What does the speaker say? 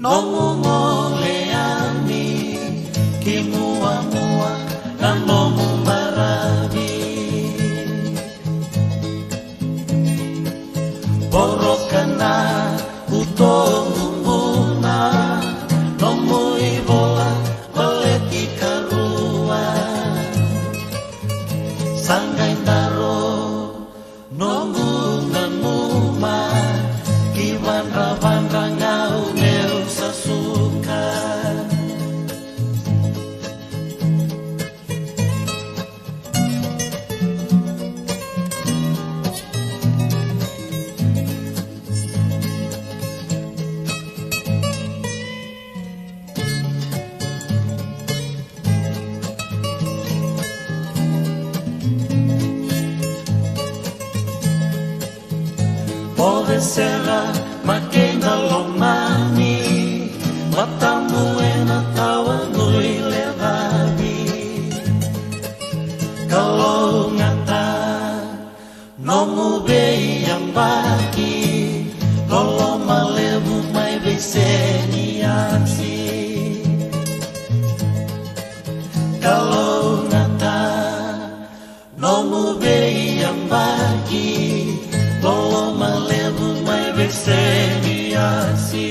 nomu ngoleani kimua-mua dan nomu marabi borokana utomumbuna nomu ibola baleti karua sanggai daro nomu nanuma kiwan rabandra ngau meu sasuka Pode serra makenda lomani matamu ena tawa ngui levabi kalau ngata nomu bei yang baki lolo malebu mai beseni aksi kalau ngata nomu bei yang baki lolo malebu mai beseni aksi